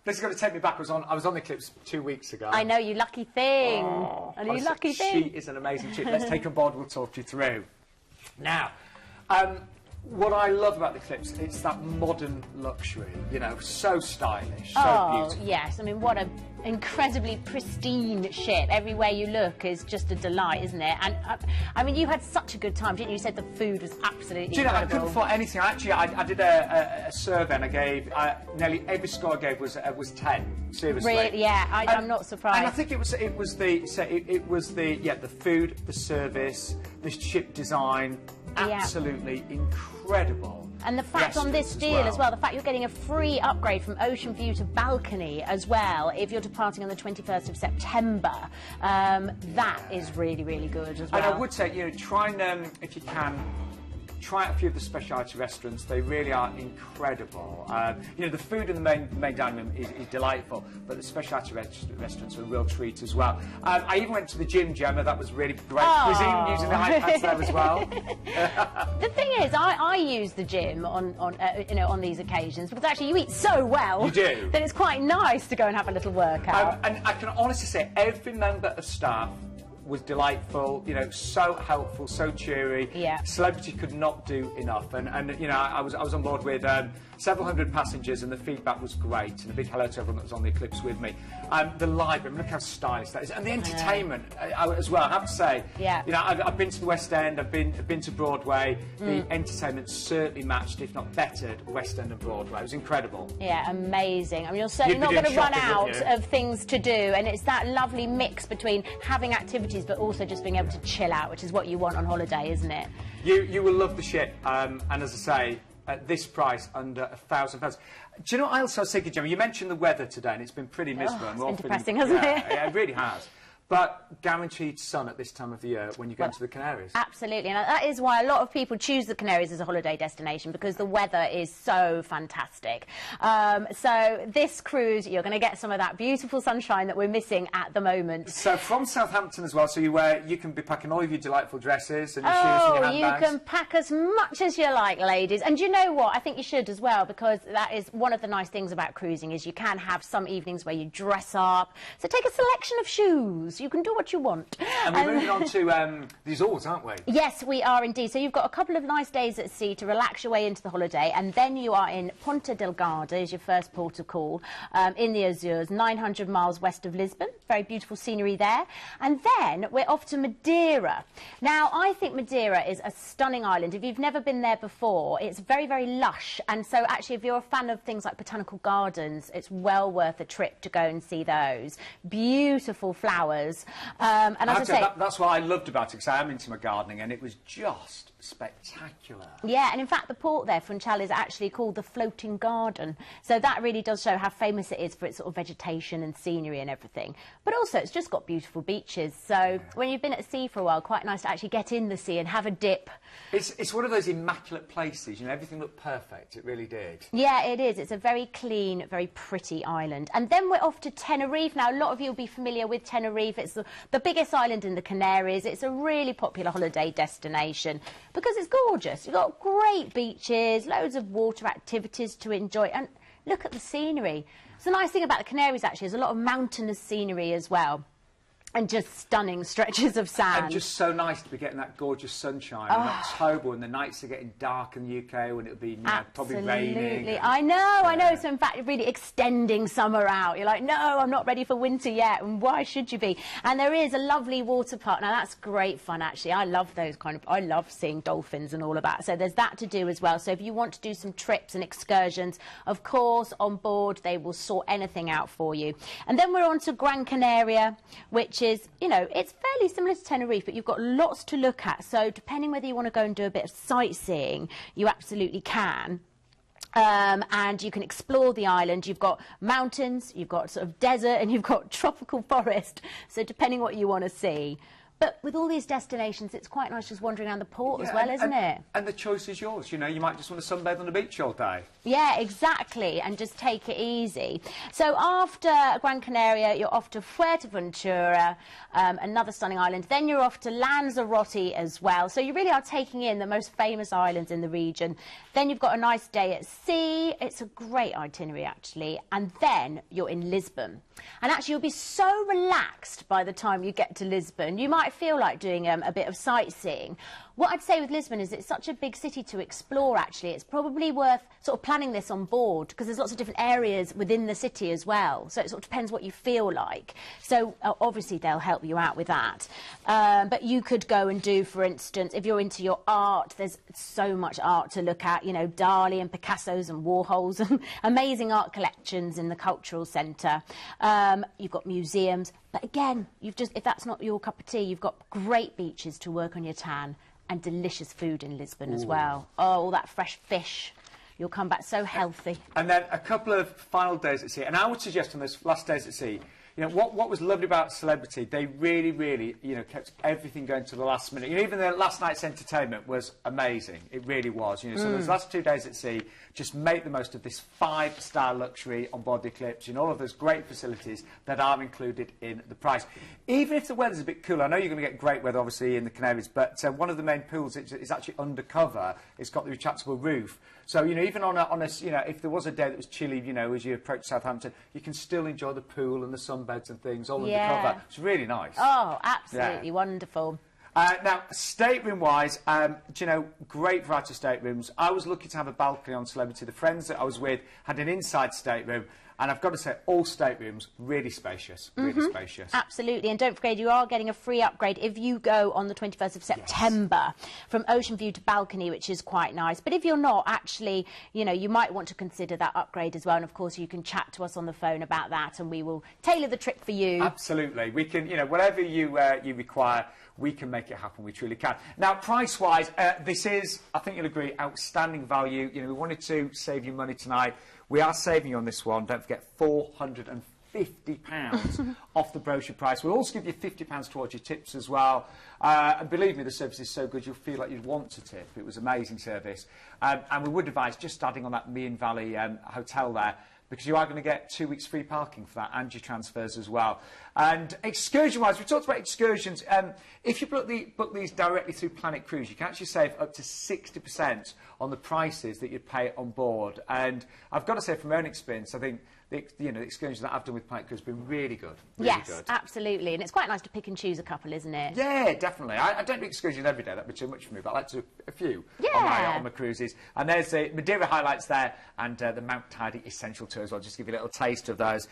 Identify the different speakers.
Speaker 1: This is going to take me back. I was on the Eclipse 2 weeks ago.
Speaker 2: I know, you lucky thing.
Speaker 1: She is an amazing chick. Let's take her on board. We'll talk you through. Now, what I love about the Eclipse, it's that modern luxury, you know, so stylish, so beautiful.
Speaker 2: Yes, I mean, what an incredibly pristine ship. Everywhere you look is just a delight, isn't it? And, I mean, you had such a good time, didn't you? You said the food was absolutely incredible.
Speaker 1: I couldn't afford anything. Actually, I did a survey and I gave, nearly every score I gave was 10, seriously.
Speaker 2: Really? Yeah, I'm not surprised.
Speaker 1: And I think it was the food, the service, the ship design, absolutely incredible.
Speaker 2: And the fact on this deal as well, the fact you're getting a free upgrade from ocean view to balcony as well, if you're departing on the 21st of September, that is really, really good as well.
Speaker 1: And I would say, you know, try and, if you can, try out a few of the specialty restaurants. They really are incredible. You know, the food in the main dining room is delightful, but the specialty restaurants are a real treat as well. I even went to the gym, Gemma. That was really great cuisine, using the iPads there as well.
Speaker 2: The thing is, I use the gym on these occasions because actually you eat so well.
Speaker 1: You do.
Speaker 2: That it's quite nice to go and have a little workout.
Speaker 1: And I can honestly say, every member of staff was delightful, you know, so helpful, so cheery.
Speaker 2: Yeah.
Speaker 1: Celebrity could not do enough, and you know, I was on board with several hundred passengers, and the feedback was great. And a big hello to everyone that was on the Eclipse with me. The library, look how stylish that is, and the entertainment as well. I have to say, you know, I've been to the West End, I've been to Broadway. The entertainment certainly matched, if not bettered, West End and Broadway. It was incredible.
Speaker 2: Yeah, amazing. I mean, you're certainly not going to run out of things to do, and it's that lovely mix between having activities but also just being able to chill out, which is what you want on holiday, isn't it?
Speaker 1: You will love the ship, and as I say, at this price, under £1,000. Do you know what else I was thinking, Gemma? You mentioned the weather today, and it's been pretty miserable.
Speaker 2: It's been depressing, hasn't it?
Speaker 1: Yeah, it really has. But guaranteed sun at this time of the year when you go to the Canaries.
Speaker 2: Absolutely, and that is why a lot of people choose the Canaries as a holiday destination, because the weather is so fantastic. So this cruise, you're going to get some of that beautiful sunshine that we're missing at the moment.
Speaker 1: So from Southampton as well, so you can be packing all of your delightful dresses and your shoes and your handbags.
Speaker 2: You can pack as much as you like, ladies. And you know what? I think you should as well, because that is one of the nice things about cruising, is you can have some evenings where you dress up. So take a selection of shoes. You can do what you want.
Speaker 1: And we're moving on to the Azores, aren't we?
Speaker 2: Yes, we are indeed. So you've got a couple of nice days at sea to relax your way into the holiday, and then you are in Ponta Delgada, is your first port of call, in the Azores, 900 miles west of Lisbon. Very beautiful scenery there. And then we're off to Madeira. Now, I think Madeira is a stunning island. If you've never been there before, it's very, very lush. And so actually, if you're a fan of things like botanical gardens, it's well worth a trip to go and see those. Beautiful flowers. And as I say,
Speaker 1: that's what I loved about it, because I am into my gardening, and it was just spectacular.
Speaker 2: Yeah, and in fact the port there, Funchal, is actually called the floating garden, so that really does show how famous it is for its sort of vegetation and scenery and everything. But also it's just got beautiful beaches, so when you've been at sea for a while, quite nice to actually get in the sea and have a dip.
Speaker 1: It's one of those immaculate places, you know, everything looked perfect, it really did.
Speaker 2: Yeah, it is. It's a very clean, very pretty island. And then we're off to Tenerife. Now, a lot of you will be familiar with Tenerife. It's the biggest island in the Canaries. It's a really popular holiday destination because it's gorgeous. You've got great beaches, loads of water activities to enjoy, and look at the scenery. So the nice thing about the Canaries, actually, is a lot of mountainous scenery as well. And just stunning stretches of sand.
Speaker 1: And just so nice to be getting that gorgeous sunshine in October when the nights are getting dark in the UK, when it'll be probably raining.
Speaker 2: I know. So in fact, really extending summer out. You're like, no, I'm not ready for winter yet. And why should you be? And there is a lovely water park. Now, that's great fun, actually. I love those I love seeing dolphins and all of that. So there's that to do as well. So if you want to do some trips and excursions, of course, on board, they will sort anything out for you. And then we're on to Gran Canaria, which is, you know, it's fairly similar to Tenerife, but you've got lots to look at. So depending whether you want to go and do a bit of sightseeing, you absolutely can. And you can explore the island. You've got mountains, you've got sort of desert, and you've got tropical forest. So depending what you want to see. But with all these destinations, it's quite nice just wandering around the port as well, isn't it?
Speaker 1: And the choice is yours. You know, you might just want to sunbathe on the beach all day.
Speaker 2: Yeah, exactly, and just take it easy. So after Gran Canaria, you're off to Fuerteventura, another stunning island. Then you're off to Lanzarote as well. So you really are taking in the most famous islands in the region. Then you've got a nice day at sea. It's a great itinerary, actually. And then you're in Lisbon. And actually, you'll be so relaxed by the time you get to Lisbon. You might feel like doing a bit of sightseeing. What I'd say with Lisbon is it's such a big city to explore, actually. It's probably worth sort of planning this on board because there's lots of different areas within the city as well. So it sort of depends what you feel like. So obviously they'll help you out with that. But you could go and do, for instance, if you're into your art, there's so much art to look at, you know, Dali and Picasso's and Warhol's and amazing art collections in the cultural centre. You've got museums. But again, if that's not your cup of tea, you've got great beaches to work on your tan and delicious food in Lisbon as well. Oh, all that fresh fish. You'll come back so healthy. And
Speaker 1: then a couple of final days at sea. And I would suggest on those last days at sea, you know, what was lovely about Celebrity, they really, really, you know, kept everything going to the last minute. You know, even the last night's entertainment was amazing. It really was. You know, so those last 2 days at sea, just make the most of this 5-star luxury on board the Eclipse and all of those great facilities that are included in the price. Even if the weather's a bit cooler, I know you're going to get great weather, obviously, in the Canaries, but one of the main pools is actually undercover. It's got the retractable roof. So, you know, even on a, you know, if there was a day that was chilly, you know, as you approach Southampton, you can still enjoy the pool and the sunbeds and things all undercover. It's really nice.
Speaker 2: Oh, absolutely wonderful.
Speaker 1: Now, stateroom-wise, do you know, great variety of staterooms. I was lucky to have a balcony on Celebrity. The friends that I was with had an inside stateroom. And I've got to say, all staterooms, really spacious, really spacious.
Speaker 2: Absolutely. And don't forget, you are getting a free upgrade if you go on the 21st of September from ocean view to balcony, which is quite nice. But if you're not, actually, you know, you might want to consider that upgrade as well. And, of course, you can chat to us on the phone about that and we will tailor the trip for you.
Speaker 1: Absolutely. We can, you know, whatever you require, we can make it happen. We truly can. Now, price-wise, this is, I think you'll agree, outstanding value. You know, we wanted to save you money tonight. We are saving you on this one. Don't forget, £450 off the brochure price. We'll also give you £50 towards your tips as well. And believe me, the service is so good, you'll feel like you'd want to tip. It was amazing service. And we would advise just adding on that Meon Valley hotel there, because you are going to get 2 weeks free parking for that and your transfers as well. And excursion-wise, we talked about excursions. If you book these directly through Planet Cruise, you can actually save up to 60% on the prices that you'd pay on board. And I've got to say, from my own experience, I think the excursions that I've done with Planet Cruise have been really good. Really good.
Speaker 2: Absolutely. And it's quite nice to pick and choose a couple, isn't it?
Speaker 1: Yeah, definitely. I don't do excursions every day. That'd be too much for me, but I like to do a few on my cruises. And there's the Madeira highlights there and the Mount Tidy Essential Tour as well. Just give you a little taste of those.